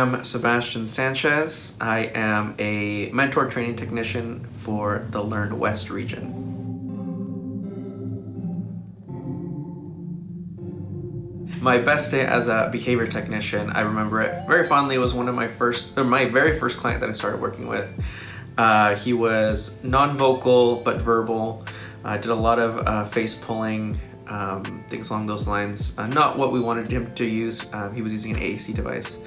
am Sebastian Sanchez. I am a mentor training technician for the Learned West region. My best day as a behavior technician, I remember it very fondly. It was one of my very first client that I started working with. He was non-vocal but verbal. Did a lot of face pulling, things along those lines. Not what we wanted him to use. He was using an AST device.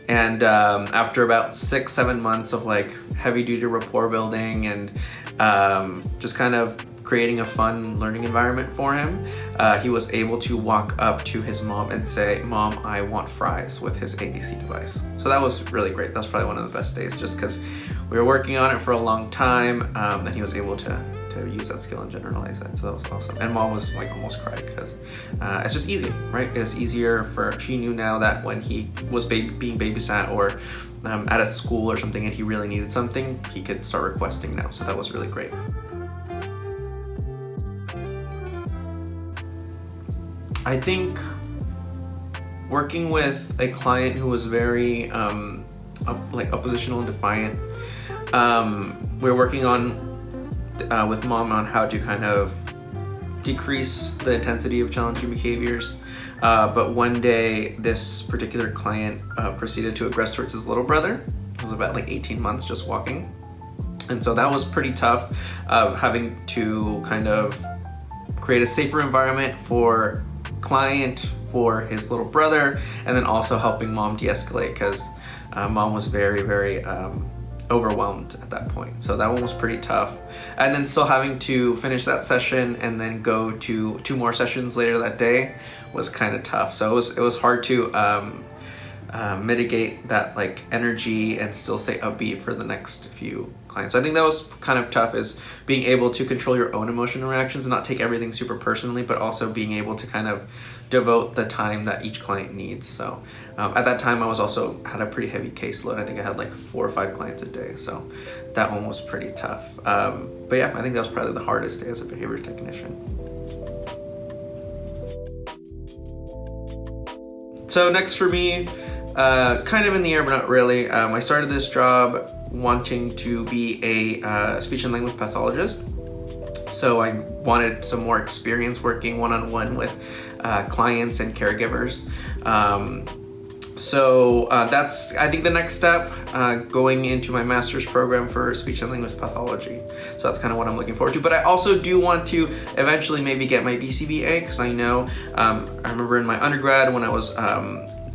And after about 6-7 months of like heavy duty rapport building and just kind of creating a fun learning environment for him, he was able to walk up to his mom and say, "Mom, I want fries," with his AAC device. So that was really great. That's probably one of the best days, just because we were working on it for a long time, and he was able to use that skill and generalize that. So that was awesome. And mom was like almost cried because it's just easy, right? It's easier she knew now that when he was being babysat or at a school or something and he really needed something, he could start requesting now. So that was really great. I think working with a client who was very oppositional and defiant, we're working on with mom on how to kind of decrease the intensity of challenging behaviors. But one day, this particular client proceeded to aggress towards his little brother. It was about like 18 months just walking. And so that was pretty tough, having to kind of create a safer environment for client, for his little brother, and then also helping mom de-escalate because mom was very, very overwhelmed at that point. So that one was pretty tough. And then still having to finish that session and then go to 2 more sessions later that day was kind of tough. So it was hard to mitigate that like energy and still stay upbeat for the next few clients. So I think that was kind of tough, is being able to control your own emotional reactions and not take everything super personally, but also being able to kind of devote the time that each client needs. So at that time I had a pretty heavy caseload. I think I had like 4 or 5 clients a day. So that one was pretty tough. But yeah, I think that was probably the hardest day as a behavior technician. So next for me, kind of in the air, but not really. I started this job wanting to be a speech and language pathologist. So I wanted some more experience working one-on-one with clients and caregivers. So that's, I think, the next step, going into my master's program for speech and language pathology. So that's kind of what I'm looking forward to. But I also do want to eventually maybe get my BCBA, because I know, I remember in my undergrad when I was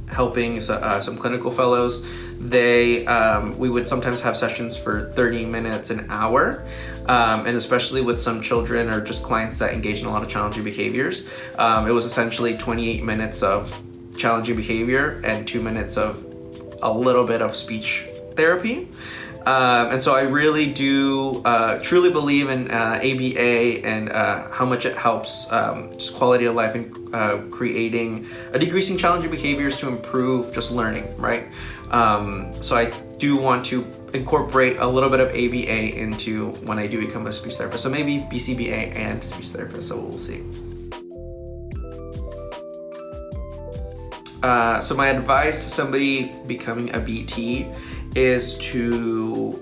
helping some clinical fellows, we would sometimes have sessions for 30 minutes, an hour, and especially with some children or just clients that engage in a lot of challenging behaviors, it was essentially 28 minutes of challenging behavior and 2 minutes of a little bit of speech therapy. And so I really do truly believe in ABA and how much it helps just quality of life and decreasing challenging behaviors to improve just learning, right? So I do want to incorporate a little bit of ABA into when I do become a speech therapist. So maybe BCBA and speech therapist, so we'll see. So my advice to somebody becoming a BT is to,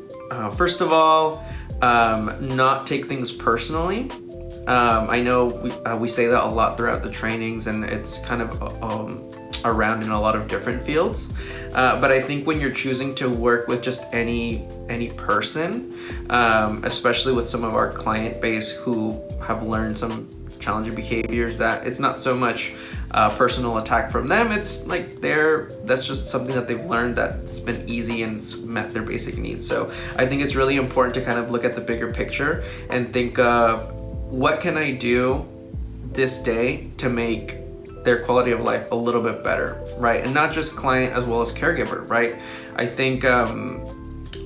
first of all, not take things personally. I know we say that a lot throughout the trainings, and it's kind of around in a lot of different fields. But I think when you're choosing to work with just any person, especially with some of our client base who have learned some challenging behaviors, that it's not so much personal attack from them. It's like that's just something that they've learned that's been easy and it's met their basic needs. So I think it's really important to kind of look at the bigger picture and think of, what can I do this day to make their quality of life a little bit better, right? And not just client as well as caregiver, right? I think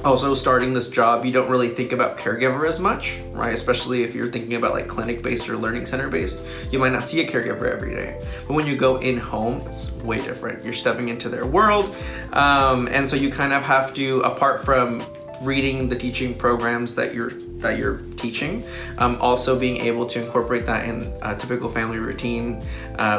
also starting this job, you don't really think about caregiver as much, right? Especially if you're thinking about like clinic-based or learning center-based, you might not see a caregiver every day. But when you go in home, it's way different. You're stepping into their world. And so you kind of have to, apart from reading the teaching programs that you're teaching, also being able to incorporate that in a typical family routine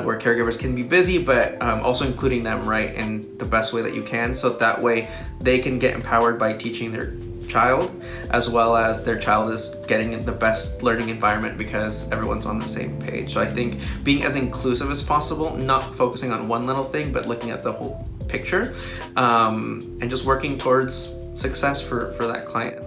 where caregivers can be busy, but also including them right in the best way that you can, so that way they can get empowered by teaching their child, as well as their child is getting the best learning environment because everyone's on the same page. So I think being as inclusive as possible, not focusing on one little thing, but looking at the whole picture, and just working towards success for that client.